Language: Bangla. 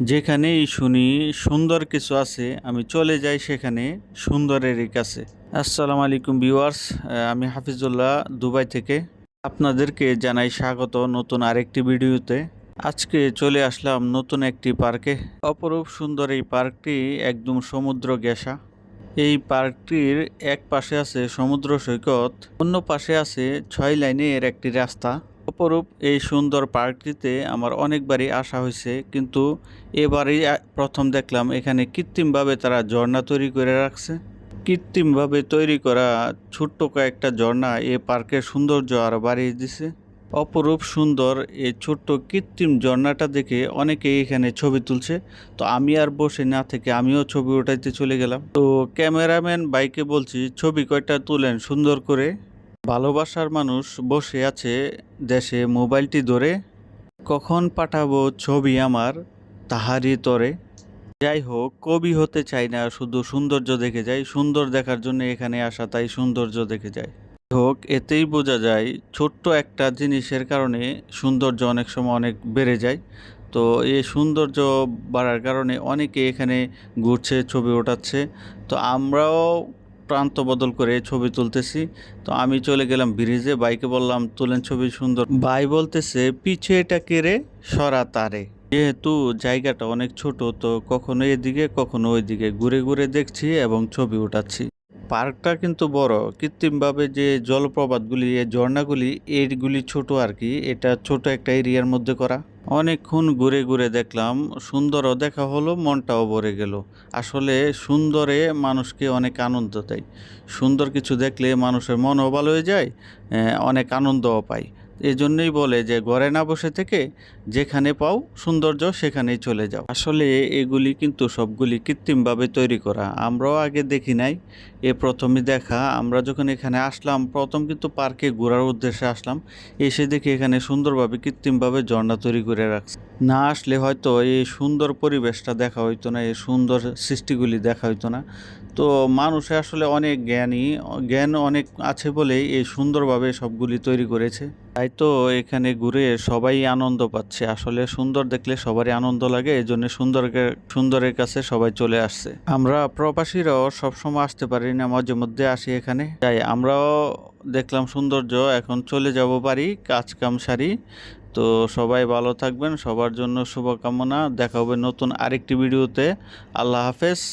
যেখানেই শুনি সুন্দর কিছু আছে আমি চলে যাই সেখানে সুন্দরেরই কাছে। আসসালামু আলাইকুম ভিউয়ার্স, আমি হাফিজুল্লাহ দুবাই থেকে আপনাদেরকে জানাই স্বাগত নতুন আরেকটি ভিডিওতে। আজকে চলে আসলাম নতুন একটি পার্কে। অপরূপ সুন্দর এই পার্কটি একদম সমুদ্র ঘেঁষা। এই পার্কটির এক পাশে আছে সমুদ্র সৈকত, অন্য পাশে আছে 6 লাইনের একটি রাস্তা। অপরূপ এই সুন্দর পার্কটিতে আমার অনেকবারই আসা হয়েছে, কিন্তু এবারেই প্রথম দেখলাম এখানে কৃত্রিমভাবে তারা ঝর্ণা তৈরি করে রাখছে। কৃত্রিমভাবে তৈরি করা ছোট্ট কয়েকটা ঝর্ণা এ পার্কের সৌন্দর্য আরও বাড়িয়ে দিছে। অপরূপ সুন্দর এই ছোট্ট কৃত্রিম ঝর্ণাটা দেখে অনেকেই এখানে ছবি তুলছে। তো আমি আর বসে না থেকে আমিও ছবি উঠাইতে চলে গেলাম। তো ক্যামেরাম্যান বাইকে বলছি ছবি কয়টা তুলেন সুন্দর করে। ভালোবাসার মানুষ বসে আছে দেশে মোবাইলটি ধরে, কখন পাঠাবো ছবি আমার তাহারই তরে। যাই হোক, কবি হতে চাই না, শুধু সৌন্দর্য দেখে যাই। সুন্দর দেখার জন্য এখানে আসা, তাই সৌন্দর্য দেখে যাই। হোক, এতেই বোঝা যায় ছোট্ট একটা জিনিসের কারণে সৌন্দর্য অনেক সময় অনেক বেড়ে যায়। তো এই সৌন্দর্য বাড়ার কারণে অনেকে এখানে ঘুরছে, ছবি ওঠাচ্ছে। তো আমরাও প্রান্ত বদল করে ছবি তুলতেছি। তো আমি চলে গেলাম ব্রিজে, বাইকে বললাম তুলেন ছবি সুন্দর। ভাই বলতেছে পিছে এটা কেড়ে সরা তারে। যেহেতু জায়গাটা অনেক ছোট, তো কখনো এদিকে কখনো ওইদিকে ঘুরে ঘুরে দেখছি এবং ছবি উঠাচ্ছি। পার্কটা কিন্তু বড়। কৃত্রিমভাবে যে জলপ্রপাতগুলি, এই ঝর্ণাগুলি, এইগুলি ছোট আর কি। এটা ছোট একটা এরিয়ার মধ্যে করা। অনেকক্ষণ ঘুরে ঘুরে দেখলাম, সুন্দরও দেখা হলো, মনটাও ভরে গেল। আসলে সুন্দরে মানুষকে অনেক আনন্দ দেয়। সুন্দর কিছু দেখলে মানুষের মনও ভালো হয়ে যায়, অনেক আনন্দও পায়। এই জন্যই বলে যে ঘরে না বসে থেকে যেখানে পাও সৌন্দর্য সেখানেই চলে যাও। আসলে এগুলি কিন্তু সবগুলি কৃত্রিমভাবে তৈরি করা, আমরাও আগে দেখি নাই, এ প্রথমই দেখা। আমরা যখন এখানে আসলাম প্রথম কিন্তু পার্কে ঘোরার উদ্দেশ্যে আসলাম, এসে দেখি এখানে সুন্দরভাবে কৃত্রিমভাবে ঝর্ণা তৈরি করে রাখছে। না আসলে হয়তো এই সুন্দর পরিবেশটা দেখা হইতো না, এই সুন্দর সৃষ্টিগুলি দেখা হইতো না। তো মানুষে আসলে অনেক জ্ঞানী, জ্ঞান অনেক আছে বলেই এই সুন্দরভাবে সবগুলি তৈরি করেছে। তাই তো এখানে ঘুরে সবাই আনন্দ পাচ্ছে। আসলে সুন্দর দেখলে সবারই আনন্দ লাগে, এই জন্য সুন্দরের কাছে সবাই চলে আসছে। আমরা প্রবাসীরাও সবসময় আসতে পারি না, মাঝে মধ্যে আসি এখানে। তাই আমরাও দেখলাম সৌন্দর্য, এখন চলে যাব বাড়ি, কাজ কাম সারি। তো সবাই ভালো থাকবেন, সবার জন্য শুভকামনা। দেখা হবে নতুন আরেকটি ভিডিওতে। আল্লাহ হাফেজ।